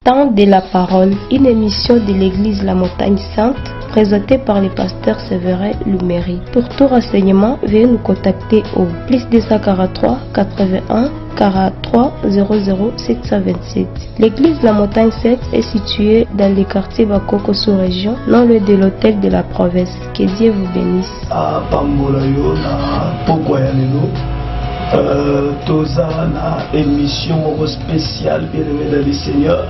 Temps de la parole, une émission de l'église La Montagne Sainte, présentée par le pasteur Séverin Luméry. Pour tout renseignement, veuillez nous contacter au +243 81 43 00 727. L'église La Montagne Sainte est située dans le quartier Bakoko sous-région, non loin de l'hôtel de la province. Que Dieu vous bénisse. Toza na émission spéciale bien-aimé dans le Seigneur.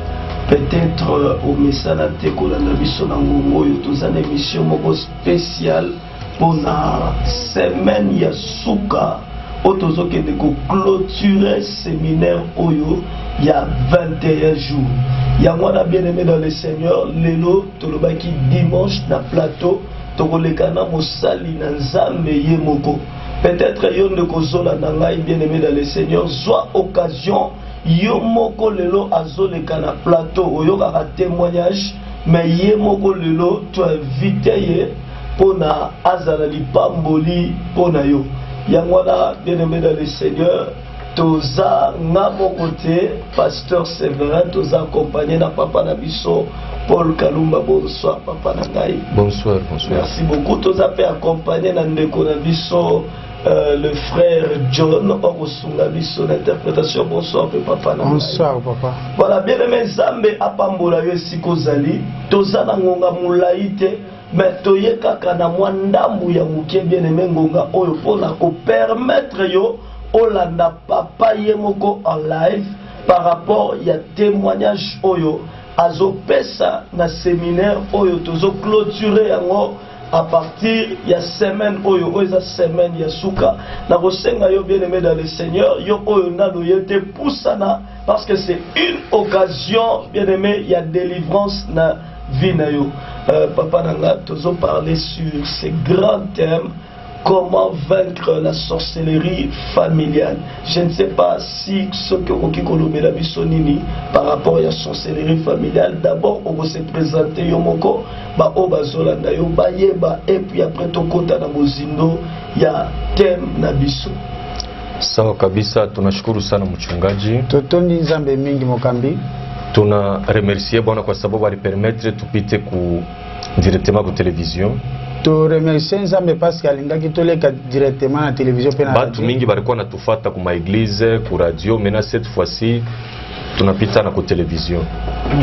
Peut-être au message de Kolanda biso na ngongo yo toza na émission spéciale pour la semaine ya suka otozo ke de clôturer séminaire oyo ya 21 jours. Ya mwana bien-aimé dans le Seigneur, lelo tolobaki dimanche na plateau tokolekana mosali na Nzambe ye moko. Peut-être yon de kozola nangai bien-aimé dans le Seigneur, soit occasion yo moko lelo azoleka na plateau oyo ka témoignage, mais ye moko lelo tu invité ye pona azala lipamboli pona yo. Yangwana bien-aimé dans le Seigneur, toza nga côté pasteur Séverin, toza accompagné na papa na biso Paul Kalumba. Bonsoir papa na ngai. Bonsoir, bonsoir. Merci beaucoup. Toza pe accompagné na ndeko na biso le frère John Okosunga biso l'interprétation. Bonsoir papa na ngai. Bonsoir papa. Voilà, bien-aimé Nzambe apambola yo sikozali, toza na ngonga mulaite. Mais toye kaka na mwandambu ya muke bien-aimé ngonga oyo pona ko permettre yo olanda papa ye moko en live par rapport ya témoignage oyo azopesa na séminaire oyo tozo clôturer yango à partir ya semaine oyo oza semaine ya suka na kosenga yo bien-aimé dans le Seigneur yo oyo na loyete poussana parce que c'est une occasion bien-aimé ya délivrance na vie na yo. Papa Nanga, nous avons parlé sur ces grands thèmes, comment vaincre la sorcellerie familiale. Je ne sais pas si ce que vous avez la bisonini par rapport à la sorcellerie familiale. D'abord, on va se présenter Yomoko, Obazolanda, Yobayeba, et puis après, Tokota Namozindo, il y a thème Nabiso. Sawa kabisa, tunashukuru sana mchungaji. Totondi Nzambe mingi mokambi. Tuna remercier Bwana kwa sababu alipermettre tupite ku directement ku television. To remercier Nzambe parce que alingaki toleka directement na télévision pe na batu mingi balikuwa natufata ku maéglise, ku radio, mais cette fois-ci tunapita na ku télévision.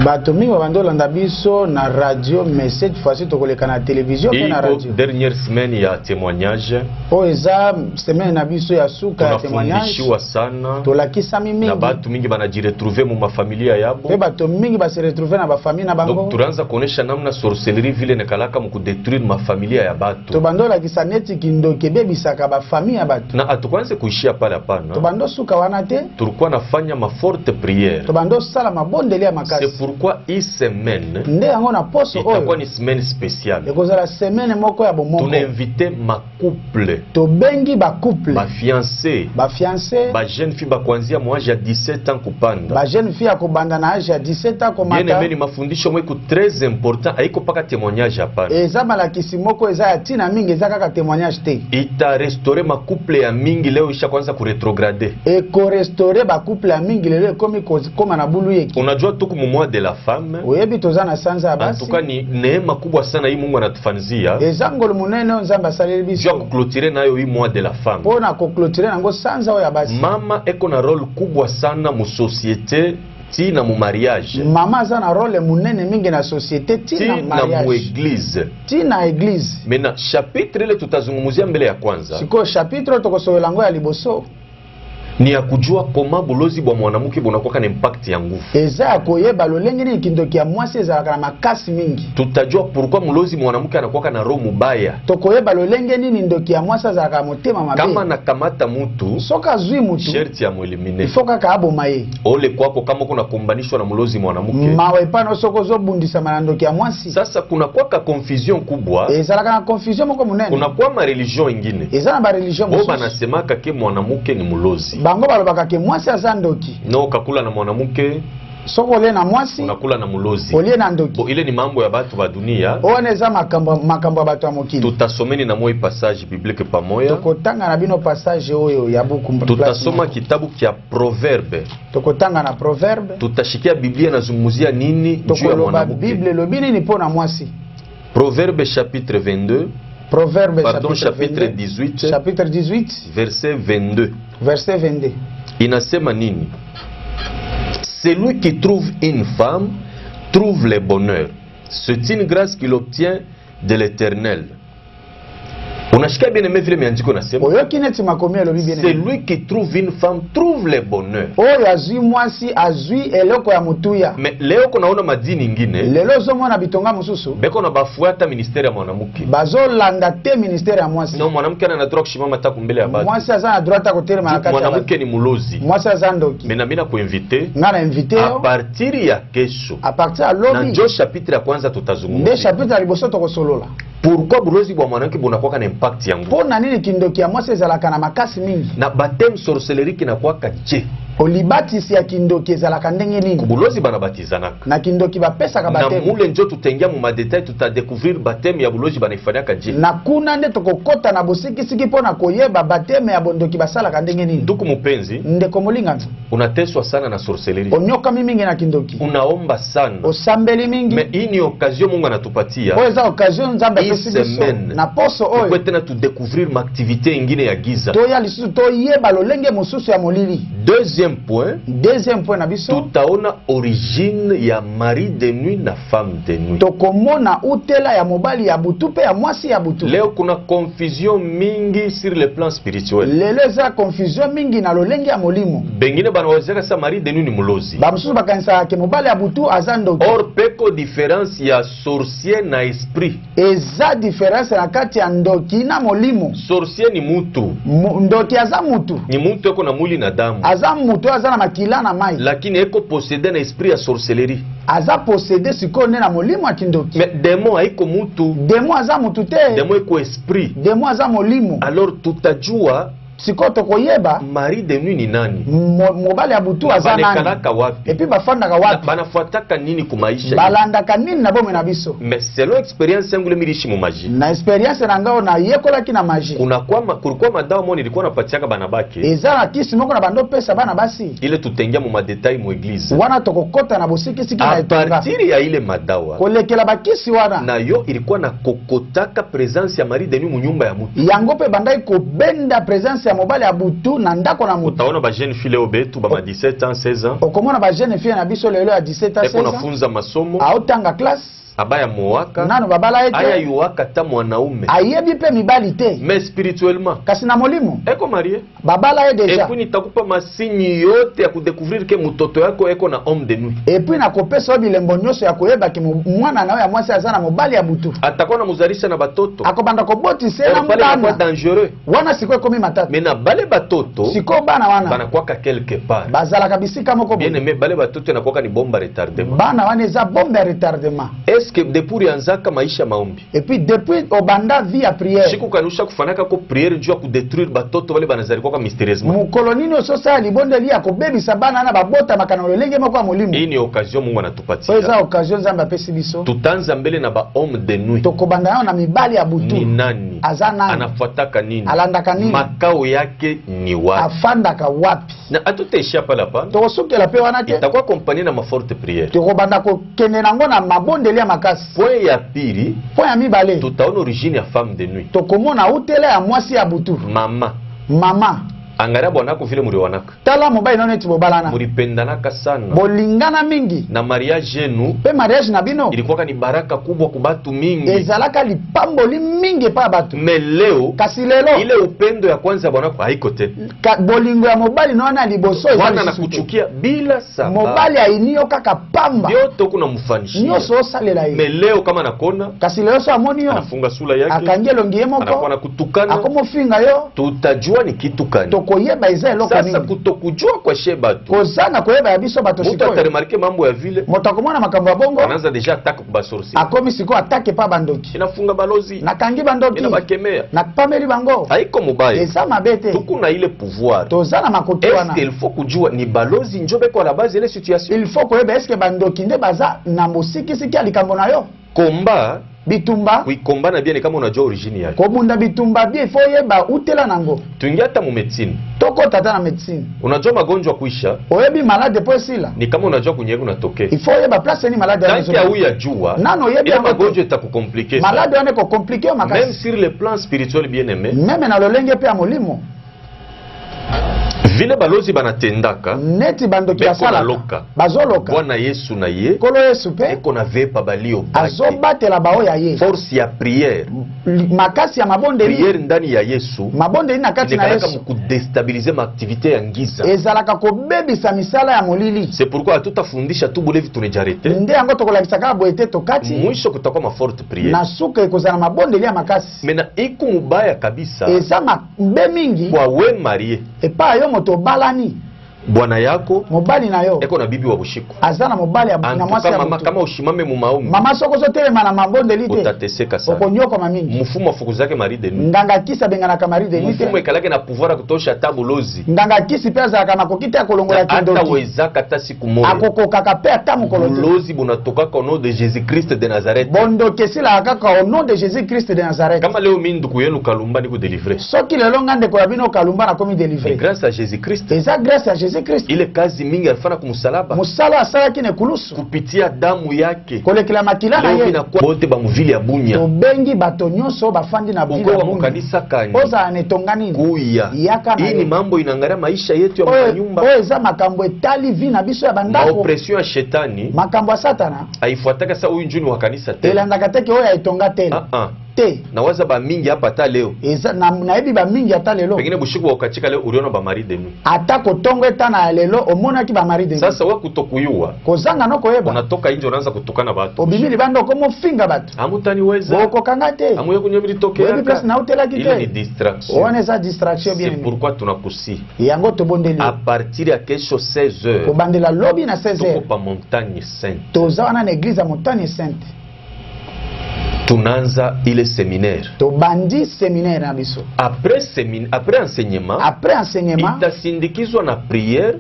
Batu mingi bandolanda biso na radio, mais cette fois-ci tokoleka na télévision pe na radio. Dernière semaine ya témoignage. O eza semaine na biso ya suka ya témoignage. Tunafundishiwa sana. Tolakisa mingi. Na batu mingi banajiretrouver mu mafamilia yabo. Pe batu mingi ba se retrouver na ba famille na bango. Donc turanza kuonesha namna sorcellerie vile nekalaka mu kudetruire mafamilia ya batu. To bandola kisa neti kindoke bebisaka ba famille ya batu. Na atukwanze kuishia pale hapana. To bando suka wana te. Tulikuwa nafanya ma forte prière. To bando sala mabondeli ya makasi. C'est pourquoi hii semaine nde yango na poso oyo itakuwa ni semaine spéciale. Ekozala semaine moko ya bomoko. Tuna invité ma couple. To bengi ba couple. Ba fiancé. Ba fiancé. Ba jeune fille ba kuanzia mwage ya 17 ans kupanda. Ba jeune fille ya kubanda na âge ya 17 ans komata. Bien aimé mafundisho mweko très important haiko paka témoignage hapana. Eza malakisi moko eza ya tina mingi eza kaka témoignage te. Ita restaurer ma couple ya mingi leo isha kwanza ku retrograde. E ko restaurer ba couple ya mingi leo komi koma na bulu yeki. Unajua tuko mu mois de la femme. Oyebi tozana sanza ya basi. Antuka ni neema kubwa sana hii Mungu anatufanzia. Eza ngolo munene Nzambe asaleli biso. Jua kuclôturer nayo hii mois de la femme. Pona ko clôturer nango sanza ya basi. Mama eko na rôle kubwa sana mu société ti na mu mariage. Mama aza na rôle munene mingi na société ti na mariage. Na mu église. Ti na église. Mena chapitre ile tutazungumzia mbele ya kwanza. Siko chapitre tokosowela ngo ya liboso. Ni ya kujua koma bulozi bwa mwanamke bunakuwa na impact ya nguvu. Eza ya koyeba lolenge ni kindoki ya mwasi ezalaka na makasi mingi. Tutajua pourquoi mulozi mwanamke anakuwa na roho mubaya. Tokoyeba lolenge nini ndoki ya mwasi ezalaka motema mabe. Kama nakamata mutu, soka zui mutu, sherti ya muelimine. Ifoka kaaboma ye. Ole kwako kama kuna kumbanishwa na mulozi mwanamke. Mawe pano soko zo bundisa manandoki ya mwasi. Sasa kuna kwa confusion kubwa. Ezalaka na confusion moko munene. Kuna kwa ma religion ingine. Eza na ba religion mosusu. Bo banasemaka ke mwanamke ni mulozi. Bango balobaka ke mwasi aza ndoki. No kakula na mwanamke Soko ole na mwasi unakula na mulozi. Ole na ndoki. Bo ile ni mambo ya batu ba dunia. Oneza makambo ya batu ya mokili. Tutasomeni na moi passage biblique pamoja. Tokotanga na bino passage oyo ya buku. Tutasoma kitabu kia Proverbe. Tokotanga na Proverbe. Tutashikia Biblia nazungumzia nini juu ya mwanamke. Biblia lobini ni pona mwasi. Proverbe chapitre 22. Proverbe chapitre 18. Chapitre 18 verset 22. Verset 22. Inasema nini? Celui qui trouve une femme trouve le bonheur. C'est une grâce qu'il obtient de l'Éternel. Unashikia bien aimé vile miandiko nasema. Celui qui trouve une femme trouve le bonheur. Oyo azui mwasi azui eloko ya mutuya. Mais leo kunaona madini nyingine. Lelo zomona bitonga mususu. Beko na bafuata ministeri ya mwanamke. Bazolanda te ministeri ya mwasi. No, mwanamke ana droit kushimama ta kumbele ya batu. Mwasi azana droit ta kotere makati. Mwanamke ni mulozi. Mwasi azandoki. Mena mina kuinvite. Ngana invite yo. A partir ya kesho. A partir ya lobi. Na njo chapitre ya kwanza tutazungumzia. Nde chapitre ya liboso tokosolola. Pourquoi bulozi bwa mwanamke bunakuwa na impact yangu? Pona nini kindoki ya mwasi ezalaka na makasi mingi? Na baptême sorcellerie kinakuwa je. Olibatisi ya kindoki ezalaka ndenge nini? Bulozi banabatizanaka. Na kindoki bapesa ka baptême. Na mule njo tutengia mu madetail tutadécouvrir baptême ya bulozi banaifanyaka je. Na kuna nde tokokota na bosiki siki pona koyeba baptême ya bondoki basalaka ndenge nini? Nduku mupenzi, ndeko molinga. Unateswa sana na sorcellerie. Onyoka mingi na kindoki. Unaomba sana. Osambeli mingi. Mais hii ni occasion Mungu anatupatia. Oza occasion nzambe pesi na poso oyo. Kwa tena tu découvrir ma activité ingine ya giza. To ya lisusu to yeba lolenge mususu ya molili. Deuxième point na biso. Tutaona origine ya mari de nuit na femme de nuit. Tokomona utela ya mobali ya butu pe ya mwasi ya butu. Leo kuna confusion mingi sur le plan spirituel. Lelo za confusion mingi na lolenge ya molimo. Bengine banawazeka sa mari de nuit ni mulozi. Ba mususu bakanisa ke mobali ya butu azando. Or peko différence ya sorcier na esprit. Eza différence na kati ya ndoki na molimo. Sorcier ni mutu. Ndoki aza mutu. Ni mutu eko na mwili na damu. Aza mutu aza na makila na mai. Lakini eko possédé na esprit ya sorcellerie. Aza possédé sikone na molimo ya kindoki. Mais démon haiko mutu. Démon aza mutu te. Démon eko esprit. Démon aza molimo. Alors tutajua sikoto koyeba mari de nuit ni nani? Mobali ya butu aza nani? Banekala wapi? Et puis bafandaka wapi? Banafuataka nini kumaisha? Balandaka nini na bome na biso? Mais selon expérience yangu mirishi mu magie. Na expérience na ngao na yekola ki na magie. Kulikuwa madawa moni nilikuwa napatiaka banabake. Ezala kisi moko na bando pesa bana basi. Ile tutengia mu madetail mu église. Wana tokokota na bosiki siki na itonga. A partir ya ile madawa. Kolekela bakisi wana. Na yo ilikuwa na kokotaka presence ya mari de nuit mu nyumba ya mutu. Yango pe bandai ko benda presence ya mobali ya butu na ndako na mutu. Utaona ba jeune fille obetu ba 17 ans 16 ans. Okomona ba jeune fille na biso lelo ya 17 ans 16 ans. Eko nafunza masomo. Aotanga classe. Abaya muwaka. Nano babala ete. Aya yuwaka ta mwanaume. Ayebi pe mibali te. Mais spirituellement. Kasi na molimo. Eko marié. Babala e deja. Et puis nitakupa masinyi yote ya kudécouvrir ke mutoto yako eko na homme de nuit. Et puis nakopesa bilembo nyoso ya koyeba ke mwana nawe ya mwasi azana mobali ya butu. Atakuwa na muzarisha na batoto. Akobanda kobotisa na mwana. Kwa dangereux. Wana siko komi matatu. Mais na bale batoto. Siko bana wana. Bana kwaka quelque part. Bazala kabisika moko. Bien aimé bale batoto na kwaka ni bomba retardement. Bana wana za bomba retardement. Est-ce que depuis anzaka maisha maombi? Et puis depuis obanda vie à prière. Shiku kanusha kufanaka ko prière juu ya kudétruire batoto wale banazari kwa mystérieusement. Mukolonino sosa libonde lia ko bebi sabana na babota makana lolenge moko ya molimo. Hii ni occasion Mungu anatupatia. Eza occasion zamba pesi biso. Tutanza mbele na ba homme de nuit. Tokobanda yao na mibali ya butu. Ni nani? Azana. Anafuataka nini? Alandaka nini? Makao yake ni wapi? Afandaka wapi? Na atutaishia pala pa. Tokosukela pe wana te. Itakuwa accompagné na ma forte prière. Tokobanda ko kende nango na mabonde lia makasi. Point ya pili. Point ya mibale. Tutaona origine ya femme de nuit. Tokomona utele ya mwasi ya butu. Mama. Angaria bwanako vile muri wanaka. Tala mobile none tibobalana. Muri pendanaka sana. Bolingana mingi. Na mariage yenu. Pe mariage na bino. Ilikuwa ni baraka kubwa kubatu mingi. Ezalaka lipambo li mingi pa batu. Meleo. Kasi lelo. Ile upendo ya kwanza bwanako haiko te. Bolingo ya mobile nona liboso. Wana nakuchukia bila sababu. Mobile ainio kaka pamba. Yote kuna mfanishia. Nyoso salela hii. Meleo kama nakona. Kasi lelo so amonio. Anafunga sula yake. Akangelo ngiemo ko. Anakuwa nakutukana. Akomo finga yo. Tutajua ni kitu kani. koyeba eza eloko nini. Sasa kutokujua kwa sheba tu. Kozanga koyeba ya biso bato Mutu shikoyo. ataremarke mambo ya vile. Motakomona makambo ya bongo. Anaanza deja attaque kwa sorcier. Akomi siko atake pa bandoki. Inafunga balozi. Nakangi bandoki. Inabakemea. Na pameli bango. Haiko mubaya. Eza mabete. Tuku na ile pouvoir. Tozana makotoana. Est-ce qu'il faut kujua ni balozi njobe kwa la base ile situation? Il faut koyeba est-ce que bandoki nde baza na musiki siki alikambo na yo. Komba Bitumba. kuikomba na bien kama unajua origine yake. Kobunda bitumba bien faut yeba utela nango. Tuingia hata mu medicine. Toko tata na medicine. Unajua magonjwa kuisha Oyebi malade po sila. ni kama unajua kunyego unatokea. Il faut yeba place ni malade ya Tanki ya huya jua. Nano yebi ya magonjwa itakukomplike. Malade ane ko compliqué makasi. Même sur le plan spirituel bien aimé. Meme na lolenge pe ya molimo. Vile balozi banatendaka Neti bandoki ya sala. Bazoloka. Bwana Yesu na ye. Kolo Yesu pe. Eko na vepa balio baki. Azobate la bao ya ye. Force ya prière. Makasi ya mabonde ni. Prière ndani ya Yesu. Mabonde ni nakati na Yesu. Ku déstabiliser ma activité ya ngiza. Ezalaka ko bebisa misala ya molili. C'est pourquoi tutafundisha tu bulevi tunejarete. Nde yango tokolakisa ka boete tokati. Mwisho kutakuwa ma forte prière. Na suka ikozana mabonde ya makasi. Mena iku mubaya kabisa. Eza mbe mingi. Kwa we marié. Epa yo moto balani. Bwana yako mobali na yo eko na bibi wa bushiko azana mobali ya na mwasi ya mama kama ushimame mu maombi mama soko zotelema na mambonde lite utateseka sana okonyoko mamingi mfumo afukuza yake mari de nuit nganga kisa bengana ka mari de nuit mfumo ekalake na pouvoir kutosha tabulozi nganga kisi pesa kama kokita ya kolongola kindoki hata wezaka ta siku moja akokoka ka pe atamu kolongola bulozi bunatoka au nom de Jésus Christ de Nazareth bondo kesila kaka au nom de Jésus Christ de Nazareth kama leo mindu kuyenu kalumba ni ku délivrer soki lelo ngande ko yabino kalumba na komi délivrer grâce à Jésus Christ eza grâce à Jésus Christ ile kazi mingi alifanya kumsalaba musala asala kine kulusu kupitia damu yake kolekela makila na yeye ye inakuwa bote ba muvili ya Bunya to bengi bato nyonso bafandi na Bunya wa mukanisa kani oza anetongani kuya yaka na hii ni mambo inaangalia maisha yetu ya nyumba eza makambo etali vi na biso ya bandako oppression ya shetani makambo ya satana haifuataka sasa huyu njuni wa kanisa tena elandaka teke oyo etonga tena te na waza ba mingi hapa hata leo eza na ebi ba mingi hata lelo pengine bushiku wa ukachika leo uliona ba mari de nuit ata kotongo etana lelo omonaki ba mari de nuit sasa wewe kutokuyua kozanga no koyeba unatoka nje unaanza kutukana watu obimili bando komo finga batu amutani weza boko kanga te amuye kunyamiri tokea wewe place na hotela kite ile ni distraction on eza distraction bien c'est pourquoi tunakusi yango to bondeli à partir ya kesho 16h ko bandela lobby na 16h tuko pa montagne sainte toza na église ya montagne sainte tunanza ile séminaire to bandi séminaire na biso après enseignement itasindikizwa na prière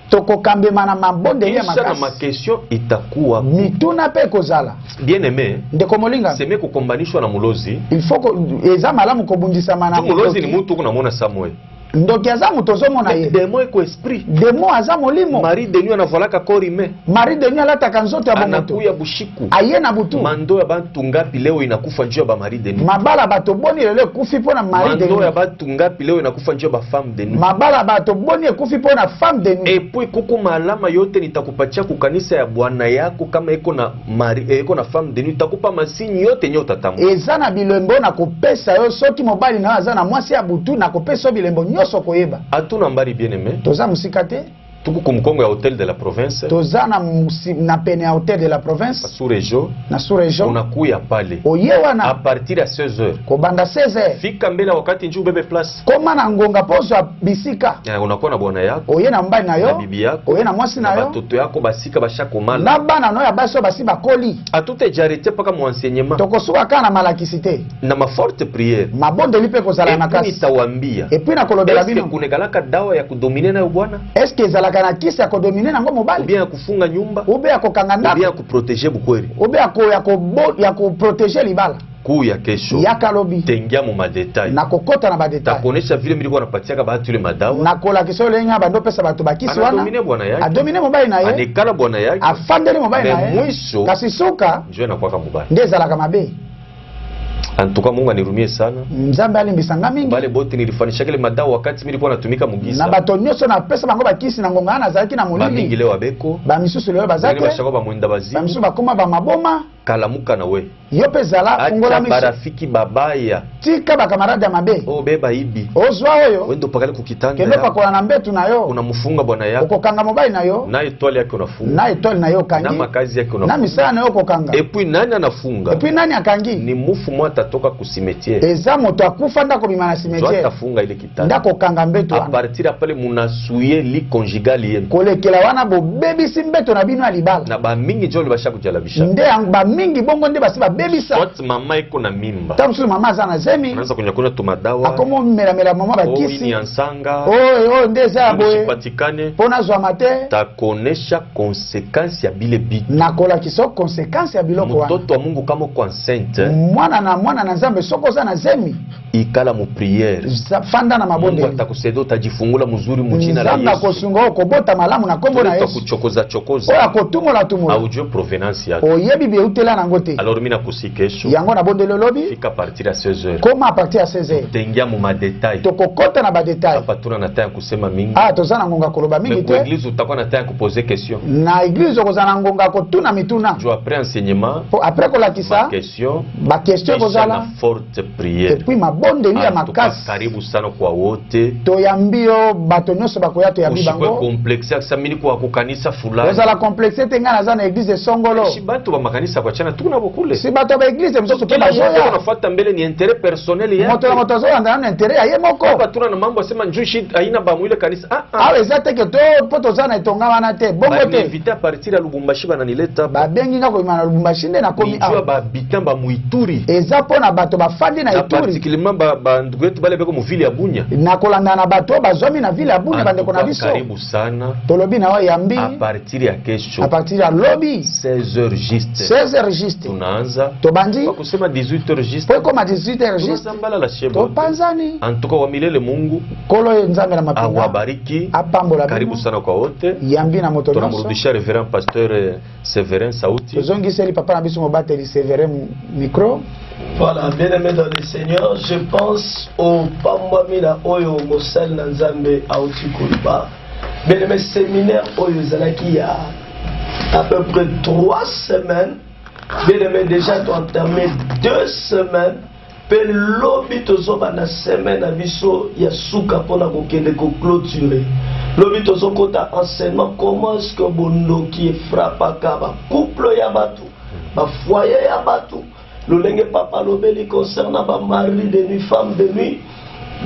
tokokambema na mabonde ya makasi kisha na makestion itakuwa mituna pe kozala bien aimé ndeko molinga seme kukombanishwa na mulozi il faut que eza malamu kobundisama na mulozi ni mutu kunamona Samuel ndoki aza mutu ozomona ye demo eko esprit demo aza molimo mari de nuit anavalaka kori me mari de nuit alataka nzoto ya bomoto anakuya bushiku aye na butu mando ya bantu ngapi leo inakufa njoo ya ba mari de nuit mabala bato boni lelo ekufi pona mari de nuit mando ya bantu ngapi leo inakufa njoo ba femme de nuit mabala bato boni ekufi pona femme de nuit et puis kuku malama yote nitakupatia kukanisa ya bwana yako kama eko na mari eko na femme de nuit takupa masini yote nyota tamu eza na bilembo na kopesa yo soki mobali na aza na mwasi ya butu na kopesa bilembo nyoso koyeba atuna mbari bien aimé toza musika te tuku kumkongo ya hotel de la province toza na pene ya hotel de la province na sous région unakuya pale oyewana à partir ya 16h kobanda 16h fika mbele wakati njoo bebe place koma na ngonga poso ya bisika unakuwa na bwana yako oye na mbali na yo na bibi yako oye na mwasi na yo batoto yako basika bashakomala na bana no ya baso basi bakoli atute jarete paka mu enseignement tokosuka kana na malakisi te na ma forte prière mabonde lipe kozala na kasi nitawambia et puis na kolobela bino kunekalaka dawa ya kudomine nayo bwana est-ce que ezalaka na kisi ya kodomine nango mobali bien ya kufunga nyumba ube ya kokanga ndako bien ya kuproteger bukweli ube ya kuproteger libala kuu ya kesho yakalobi tengia mu madetail na kokota na badetail takonesha vile miliko napatiaka batu ile madawa na kola kiso lenga bando pesa batu bakisi wana adomine bwana yake adomine mobali na ye anekala bwana yake afandeli mobali na ye mwisho kasi suka njoo inakuwa kama mobali ndeza la mabe antuka Mungu anirumie sana nzambe alimbisanga mingi bale bote nilifanisha kile madawa wakati nilikuwa natumika mugiza na bato nyoso na pesa bango bakisi na ngonga na zalaki na molili ba mingi leo abeko ba misusu leo bazake ba mwenda bazi ba misusu bakoma ba maboma kalamuka na we. Yo pezala fungola miso. Barafiki babaya. Tika ba kamarada mabe. Oh beba ibi. Ozwa oyo. Wendo pakale kukitanda. Kendo pakola na mbetu na yo. Unamufunga bwana yako. Ukokanga mobile na yo. Na etwali yake unafunga. Na etwali na yo kangi. Na makazi yake unafunga. Na misala na yo kokanga. Et puis nani anafunga? Et puis nani akangi? Ni mufu mwa atatoka ku cimetière. Eza moto akufa ndako bimana cimetière. Ndio atafunga ile kitanda. Ndako kanga mbetu. A partir ya pale munasuye li conjugal yenu. Kolekela wana bo baby simbeto na bino alibala. Na ba mingi joli basha kujalabisha. Nde ba mingi bongo nde basi ba baby sa. Soit mama iko na mimba. Tamsu mama zana zemi. Anaanza kunyakuna tumadawa. Akomo mela mama bakisi. Ni ansanga. Oh nde za boye. Sipatikane. Pona zwa mate. Takonesha konsekansi ya bile bitu. Na kola kiso konsekansi ya biloko wana. Mtoto wa Mungu kama kwa enceinte. Mwana na Nzambe soko za na zemi. Ikala mu prière. Fanda na mabonde. Mungu atakusaidia utajifungula mzuri mjina la Yesu. Nzambe akosunga kobota malamu na kombo na Yesu. Kuchokoza chokoza. Oya kotumola tumola. Aujue provenance yake. Oyebi be utela na ngote. Alors mimi nakusikesho. Yango na bonde lolobi. Fika partir à 16h. Comment à partir à 16h? Tengia mu ma détail. Tokokota na ba détail. Hapa tuna na taya kusema mingi. Tozana ngonga koloba mingi te. Mais église utakuwa na taya kuposer question. Na église kozana ngonga kotuna mituna. Jo après enseignement. Après kolakisa. Question. Ba question kozala. Forte prière. Et puis mabonde ni ya makasi. Karibu sana kwa wote. Toyambio bato nyonso bakoyato ya bibango. Ushikwe complexe aksamini kwa kukanisa fulani. Ozala complexe tenga na zana église songolo. Si bato ba makanisa kwa chana tukuna bokule. Si bato ba église mzoso to bazoya. Unafuata mbele ni intérêt personnel yake. Moto zoya ndana intérêt ya moko. Hapa tuna na mambo sema njushi haina ba mwile kanisa. Ezate ke to poto zana itonga wana te. Bongo te. Invité à partir à Lubumbashi bananileta. Ba bengi ngako imana Lubumbashi nde na komi a. Ba habitant ba Muituri. Eza pona bato ba fandi na Ituri. Particulièrement ba ndugu yetu bale beko mu ville ya Bunya. Na kolanda na bato bazomi na ville ya Bunya bande kona biso. Karibu sana. Tolobi na wa yambi. A partir ya kesho. A partir ya lobby 16h juste. 16h juste. Tunaanza. Tobandi. Kwa kusema 18h juste. Kwa koma 18h juste. Tunasambala la shebo. Topanzani. Antuka wa milele Mungu. Kolo nzambe na mapinga. Awabariki. Apambola. Karibu sana kwa wote. Yambi na moto. Tunamrudishia Reverend Pasteur Severin Sauti. Tozongi seli papa na biso mobateli Severin micro. Voilà, bien aimé dans le Seigneur, je pense au Pambamina Oyo Mosel Nanzambe Aotikouliba. Bien aimé séminaire Oyo Zalaki, il y a à peu près 3 semaines. Bien aimé, déjà tu as entamé 2 semaines. Pe lobi tozoba na semaine na biso ya suka pona kokende ko clôturer. Lobi tozokota enseignement comment est-ce que bondoki frappaka ba couple ya batu, ba foyer ya batu. Lolenge papa lobeli concernant ba mari de nuit, femme de nuit.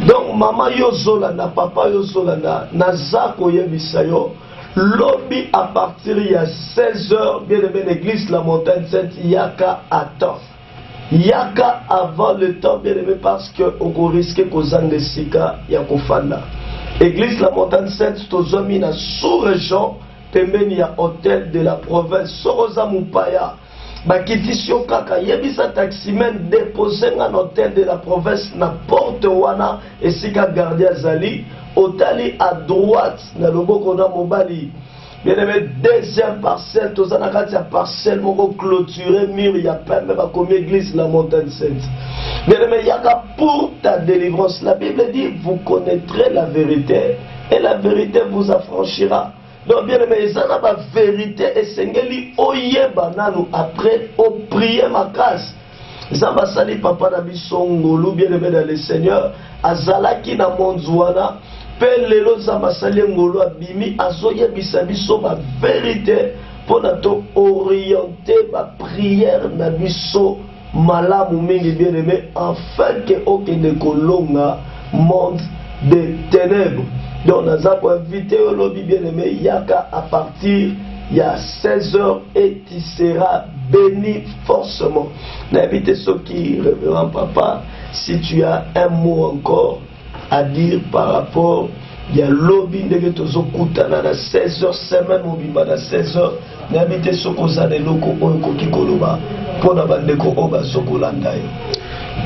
Donc maman yozolanda, papa yozolanda, nazako yebisa yo. Lobi à partir ya 16h, bien aimé l'église la montagne sainte yaka attend. Yaka avant le temps, bien aimé, parce que on risque kozanga sika ya kofanda. Église la montagne sainte tozomi na sous-région pembeni ya hôtel de la province Soroza Mupaya. Bakitisio kaka yebisa taximen déposé en hôtel de la province na porte wana esika gardien zali otali à droite na loboko na mobali. Bien aimé, deuxième parcelle, tous en a parcelle, mon clôturé, mur, il y a pas même comme église, la montagne sainte. Bien aimé, il y a pour ta délivrance. La Bible dit, vous connaîtrez la vérité, et la vérité vous affranchira. Donc, bien aimé, il y a la vérité, et c'est oye banano, après, au prier ma casse. Zamba sali papa na bisongolo, bien aimé dans le Seigneur, azalaki na monzwana. Lelo zamba sali ngolo abimi azoye bisabiso ma vérité pour nato orienter ma prière na biso malamu mingi bien aimé afin que okende kolonga monde des ténèbres. Donc naza pour inviter au lobby bien aimé yaka à partir il y a 16h et tu seras béni forcément. N'invite ceux qui révérend papa si tu as un mot encore à dire par rapport il y a lobby de Tozokutana à 16h semaine mobimba à 16h n'habitez ce qu'on a des locaux au Kokikoloba pour la bande de Koba Sokolandayo.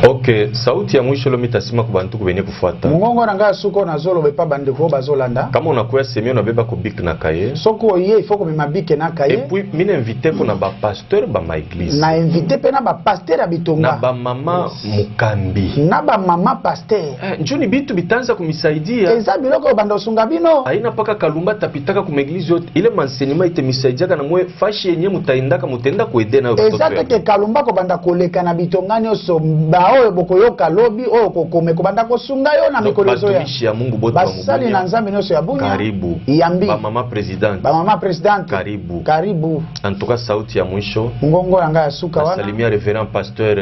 Ok, sauti ya mwisho lo mitasima kubantu kubenye kufuata. Mungongo nanga suko na zolo bepa bandeko bazolanda. Kama unakuya semi unabeba ko bik na kaye. Soko ye ifoko mabike na kaye. Et puis mine invité ko na ba pasteur ba ma église. Na invité pe na ba pasteur abitonga. Na ba mama mukambi. Na ba mama pasteur. Njoni bitu bitanza kumisaidia. Eza biloko bando sunga bino. Haina paka kalumba tapitaka ku église yote. Ile enseignement ite misaidia kana mwe fashi yenye mutaendaka mutenda kuede na watoto. Eza teke kalumba ko banda koleka na bitongani oso oyo bokoyoka lobi oyo kokome kobanda kosunga yo na mikolezo ya Mungu bote wa Mungu. Basali na nzambe nyonso ya bunya. Karibu. Yambi. Ba mama president. Ba mama president. Karibu. Karibu. En tout cas sauti ya mwisho. Ngongo yanga ya suka wana. Salimia révérend pasteur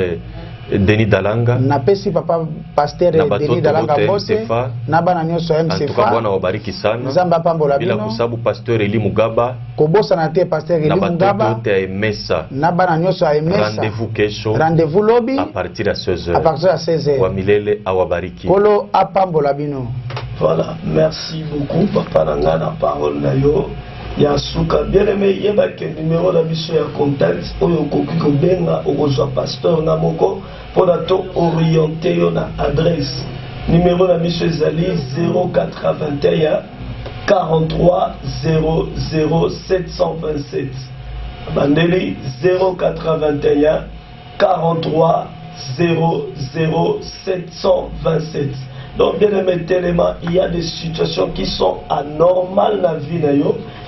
Denis Dalanga. Na pesi papa pasteur Denis Dalanga bote. Na bana nyonso ya MCFA. En tout cas Bwana wabariki sana. Nzamba pambola bino. Bila kusabu pasteur Eli Mugaba. Kobosa na te pasteur Eli Mugaba. Na batoto ya Emesa. Na bana nyonso ya Emesa. Rendez-vous kesho. Rendez-vous lobi. À partir de 16h. À partir de 16h. Wa milele awabariki. Kolo apambola bino. Voilà, merci beaucoup papa nanga na parole na yo. Ya suka bien aimé yeba ke numéro na biso ya contact oyo koki ko benga okozwa pasteur na moko pour to orienter yo na adresse. Numéro na biso ezali 0421 43 00 727. Bandeli 0421 43 00 727. Donc, bien aimé, tellement, il y a des situations qui sont anormales dans la vie.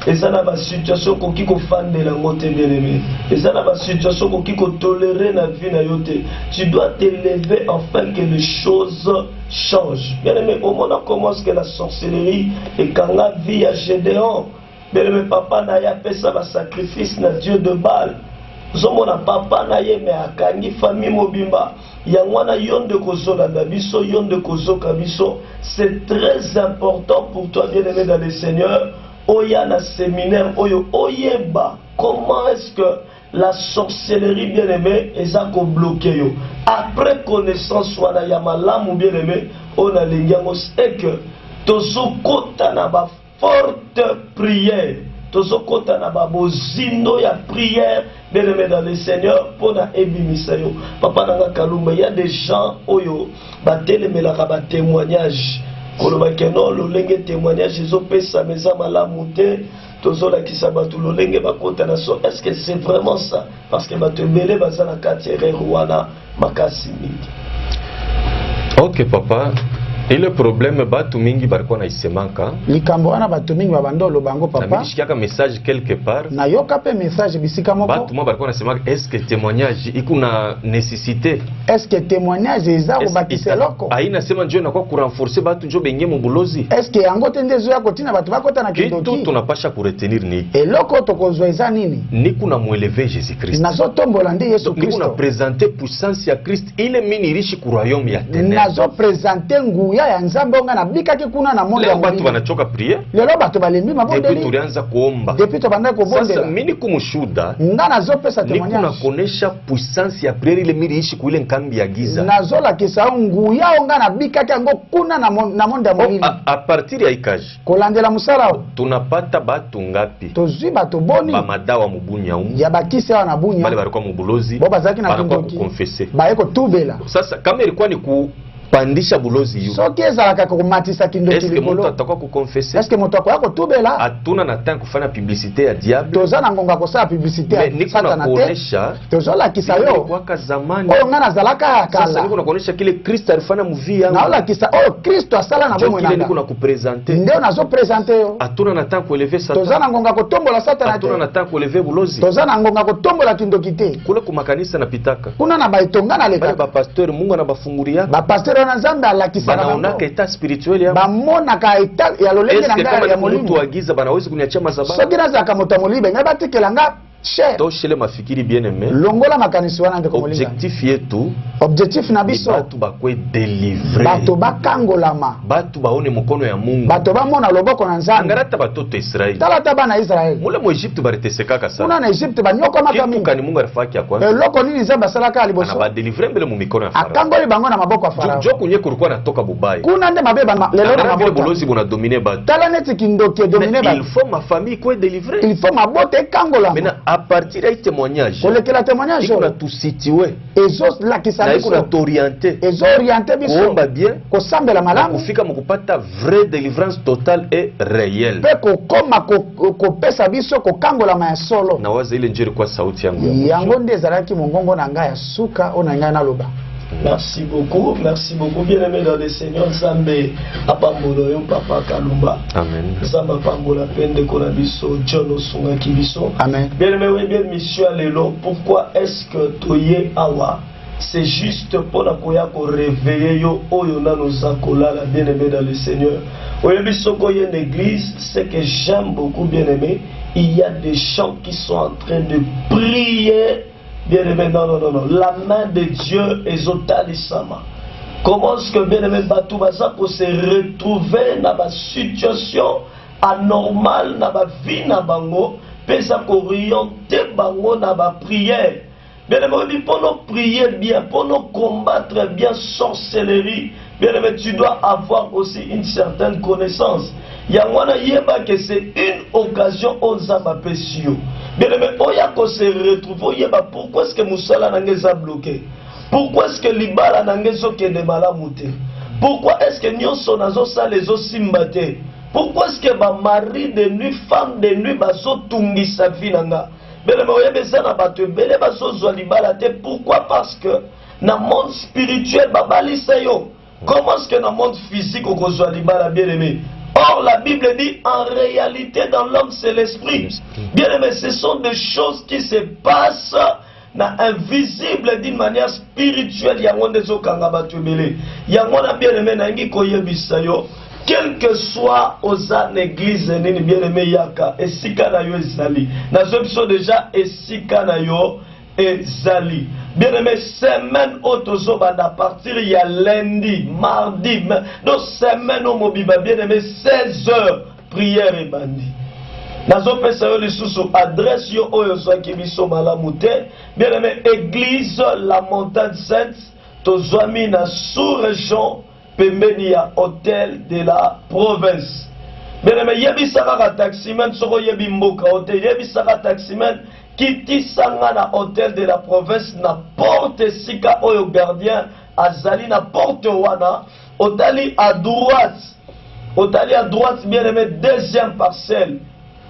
Et ça n'a pas de situation qui est fan de la montée, bien aimé. Et ça n'a pas de situation qui est tolérée dans la vie. Tu dois t'élever afin que les choses changent. Bien aimé, au moment où on commence que la sorcellerie et quand la vie à Gédéon, bien aimé, papa n'a pas fait ça, sacrifice na Dieu de Baal. Zomona papa na ye me akangi famille mobimba yangwana yonde kozola na biso yonde kozoka biso. C'est très important pour toi bien aimé dans le Seigneur oya na séminaire oyo oyeba comment est-ce que la sorcellerie bien aimé ezako bloqué yo après connaissance wana ya malamu bien aimé on a lengiango c'est que tozokota na ba forte prière. Tozokota na babozindo ya prière bien aimé dans le Seigneur pour na ebimisayo. Papa nanga kalumba il y a des gens oyo batelemelaka ba témoignage. Koloba keno lolenge témoignage ezopesa meza malamu te tozolakisa bato lolenge bakota na so. Est-ce que c'est vraiment ça? Parce que bato ebele baza na kati wana makasi mingi. Ok papa. Et le problème batu mingi bariko na isemaka. Likambo wana batu mingi babandolo bango papa. Na mishikaka message quelque part. Na yoka pe message bisika moko. Batu mo bariko na semaka est-ce que témoignage ikuna nécessité? Est-ce que témoignage eza ko batise loko? Aina sema njoo na kwa renforcer batu njoo benye mubulozi. Est-ce que yango tendezo ya kotina batu bakota na kindoki? Kitu tunapasha ku retenir ni. Et loko tokozwa eza nini? Ni kuna muelever Jésus Christ. Nazo tombola ndi Yesu Kristo. Ni kuna présenter puissance ya Christ ile mini riche ku royaume ya ténèbres. Nazo présenter nguya ya nzambe nga na bikaki kuna na monde ya Mungu. Leo batu wanachoka prier. Lelo batu balembi mabondeli. Depuis tulianza kuomba. Depuis tubanda kubondela. Sasa mimi kumushuda. Nga nazo pesa témoignage. Ni kuna konesha puissance ya prière ile miri ishi kuile nkambi ya giza. Nazo la kisa nguya nga na bikaki ngo kuna na monde ya mwili. A partir ya ikaji. Kolandela musala. Tunapata batu ngapi? Tozwi batu boni. Ba madawa mubunya umu. Ya bakisi wana bunya. Bale bariko mubulozi. Bo bazaki na kindoki. Confesser. Ba eko tubela. Sasa kama ilikuwa ni pandisha bulozi yu. Soki ezalaka kumatisa kindoki likolo. Est-ce que mutu atakuwa kukonfesser? Est-ce que mutu akoya tubela? Atuna na temps kufanya publicité ya diable. Toza na ngonga kosala publicité ya Satan na te. Toza la kisa yo. Kwa zamani. Oyo ngana zalaka kala. Sasa niko nakuonesha kile Kristo alifanya muvi yangu. Na ola kisa oyo Kristo asala na bomo nanga. Niko na kupresenter. Ndio nazo presenter yo. Atuna na temps kuelever Satan. Toza na ngonga kotombola Satan na te. Atuna na temps kuelever bulozi. Toza na ngonga kotombola kindoki te. Kule ku makanisa napitaka. Kuna na baitonga na leka. Ba pasteur Mungu anabafungulia. Ba pasteur na Nzambe ala banaonaka état spirituel ya bamonaka état ya lolenge na ngala ya molimo. Mtu wagiza banaweza kuniachia masababu. Soki nazaka moto molibe ngaba tikelanga cher. Toshele mafikiri bien aimé. Longola makanisi wana ndeko molinga. Objectif yetu. Objectif na biso. Batu bakwe délivrer. Batu bakangolama. Batu baone mukono ya Mungu. Batu bamona loboko na Nzambe. Angarata batoto Israeli. Tala tabana Israeli. Mule mu Egypte baretesekaka sana. Kuna na Egypte banyoko maka mingi. Kani Mungu alifaki ya kwanza. Eloko nini Nzambe salaka aliboso. Ana ba délivrer mbele mu mikono ya Farao. Akangoli bango na maboko ya Farao. Njo kunye kulikuwa natoka bubai. Kuna nde mabeba lelo na maboko. Bolozi bona dominer batu. Tala neti kindoki dominer batu. Il faut ma famille quoi délivrer. Il faut mabote kangolama. Maintenant à partir de témoignage kolekela témoignage on a tout situé ezos la kisana on a t'orienté ezo orienté biso on va bien kosambela malamu kufika mukupata vraie délivrance totale et réelle pe kokoma kopesa biso kokangola ma solo na waza ile njeri kwa sauti yangu yango nde ezalaki mongongo na ngai ya suka ona ngai naloba. Merci beaucoup, bien-aimé dans le Seigneur. Zambé apambolo papa Kalumba. Amen. Zamba pambola pende konabiso John Osunga Kibiso. Amen. Bien-aimé, oui, bien monsieur Lelo. Pourquoi est-ce que toye awa? C'est juste pour la koya ko réveiller yo oyona nos akola la bien-aimé dans le Seigneur. Oye biso koye une église, c'est que j'aime beaucoup bien-aimé. Il y a des gens qui sont en train de prier. Bien-aimé, non. La main de Dieu est au talisama. Comment est-ce que bien-aimé Batou Baza pour se retrouver dans ma situation anormale, dans ma vie, dans ma bango, pesa orienter bango dans ma prière. Bien-aimé, pour nous prier bien, pour nous combattre bien sorcellerie, bien-aimé, tu dois avoir aussi une certaine connaissance. Yangwana yeba que c'est une occasion on zamba pesio. Bien aimé, oya ko se retrouve yeba pourquoi est-ce que musala nangeza bloqué? Pourquoi est-ce que libala nangezo kende malamute? Pourquoi est-ce que nyonso nazo sa les osimbate? Pourquoi est-ce que ba mari de nuit, femme de nuit baso tungisa vinanga? Bien aimé, oya bezana bato bele baso zo libala te. Pourquoi? Parce que na monde spirituel babalisa yo. Comment est-ce que dans le monde physique on reçoit libala bien aimé? Or, la Bible dit, en réalité, dans l'homme, c'est l'esprit. Bien aimé, ce sont des choses qui se passent invisibles d'une manière spirituelle. Quel que soit aux ânes églises, bien aimé, yaka, et si kanayo ezali. Nous déjà, et si kanayo ezali. Bien aimé, semaine autozobanda à partir il y a lundi, mardi, donc semaine au mobiba, bien aimé, 16 heures, prière et bandi. Nazo pesa yo lisusu adresse yo oyo soki biso malamute, bien aimé, église la montagne sainte, tozwami na sous-région pembeni ya hôtel de la province. Bien aimé, yebisaka taximan soko yebi mboka hôtel, yebisaka taximan Kiti sanga na hôtel de la province na porte sika oyo gardien azali na porte wana otali à droite bien aimé deuxième parcelle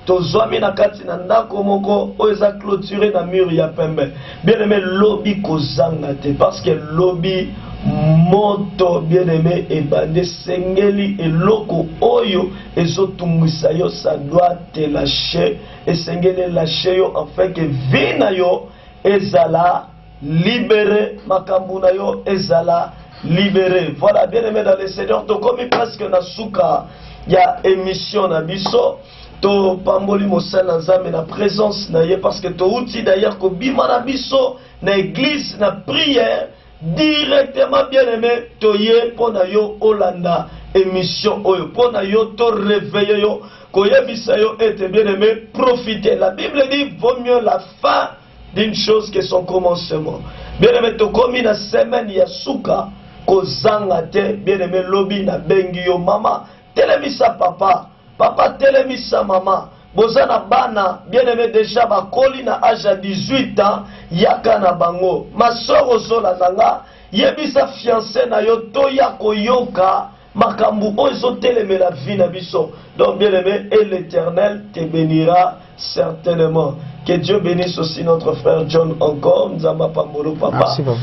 tozwami na kati na ndako moko oyo eza clôturé na mur ya pembe bien aimé lobby kozanga te parce que lobby moto bien aimé et bande sengeli et loko oyo ezotungisa yo ça doit te lâcher et sengeli lâcher yo afin que vina yo ezala libéré makambuna yo ezala libéré. Voilà bien aimé dans le Seigneur to comme presque na suka ya émission na biso to pamboli mosala nzambe na présence na ye parce que to outi d'ailleurs ko bima na biso na église na prière directement bien aimé toye pona yo olanda émission oyo pona yo to réveiller yo koyebisa yo ete bien aimé profiter. La Bible dit vaut mieux la fin d'une chose que son commencement. Bien aimé to komi na semaine ya suka kozanga te bien aimé lobi na bengi yo mama telemisa papa telemisa mama. Bozana bana, bien aimé déjà bakoli na âge à 18 ans, yaka na bango. Ma soeur ozola nanga, yebisa fiancé na yo toya koyoka, makambu ozo teleme la vie na biso. Donc bien aimé, et l'Éternel te bénira certainement. Que Dieu bénisse aussi notre frère John encore. Nzamba Pambolo papa. Merci papa.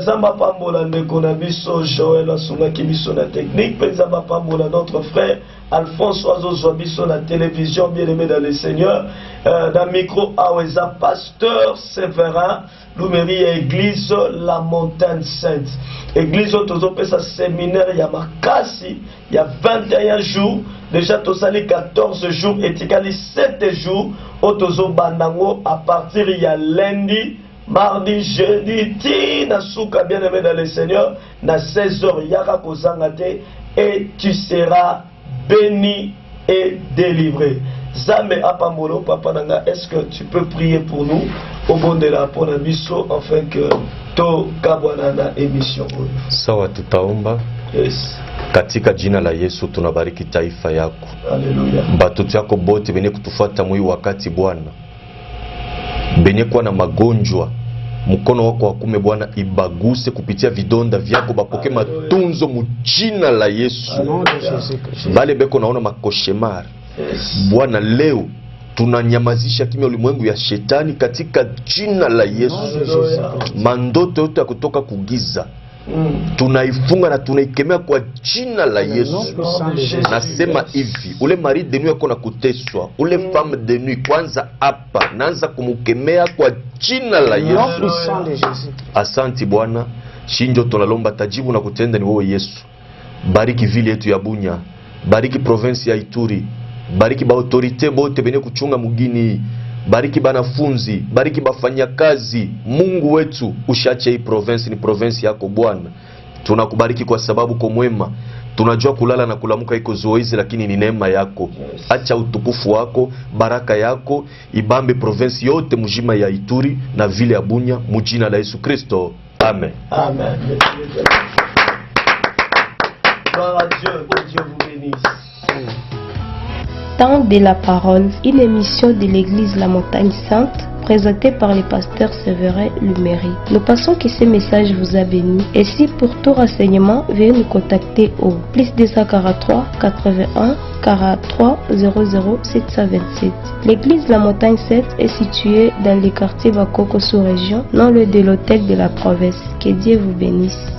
Nzamba Pambola ndeko biso Joël Asunga Kibiso na technique. Nzamba Pambola notre frère Alphonse Oizo biso na télévision bien aimé dans le Seigneur. Dans micro Aweza pasteur Séverin. Lumeri église la montagne sainte. Église autozope sa séminaire ya makasi. Il y a 21 jours. Déjà tosali 14 jours et tikali 7 jours. Otozo bandango à partir il y a lundi, mardi, jeudi, ti na souka bien aimé dans le Seigneur, na 16h yaka kozangate et tu seras béni et délivré. Zambe apamolo papa nanga, est-ce que tu peux prier pour nous au bon de la ponabiso afin que to kabwana émission. Sawa tutaomba. Yes. Katika jina la Yesu tunabariki taifa yako. Haleluya. Batoto yako bote wenye kutufuata mwi wakati Bwana. benye kuwa na magonjwa, mkono wako wa kume Bwana ibaguse kupitia vidonda vyako, bapoke matunzo mujina la Yesu. Bale beko naona makoshemar Bwana, leo tunanyamazisha kimya ulimwengu ya shetani katika jina la Yesu. Mandoto yote ya kutoka kugiza tunaifunga na tunaikemea kwa jina la Yesu. Nasema hivi, ule mari de nuit yako na kuteswa, ule femme de nuit, kwanza hapa naanza kumukemea kwa jina la Yesu. Asanti Bwana, shinjo tunalomba tajibu na kutenda ni wewe Yesu. Bariki vile yetu ya Bunya, bariki province ya Ituri, bariki ba autorite bote benye kuchunga mugini, bariki banafunzi, bariki bafanya kazi. Mungu wetu, ushache hii province, ni province yako Bwana. Tunakubariki kwa sababu kwa mwema. Tunajua kulala na kulamuka iko zoezi, lakini ni neema yako. Acha utukufu wako, baraka yako ibambe province yote mujima ya Ituri na vile ya Bunya, mujina la Yesu Kristo. Amen. Amen. Gloire à Dieu, que Dieu vous bénisse. Temps de la parole, une émission de l'église La Montagne Sainte, présentée par le pasteur Séverin Luméry. Nous pensons que ce message vous a béni. Et si pour tout renseignement, veuillez nous contacter au +243 81 43 00 727. L'église La Montagne Sainte est située dans le quartier Bakoko sous-région, non loin de l'hôtel de la province. Que Dieu vous bénisse.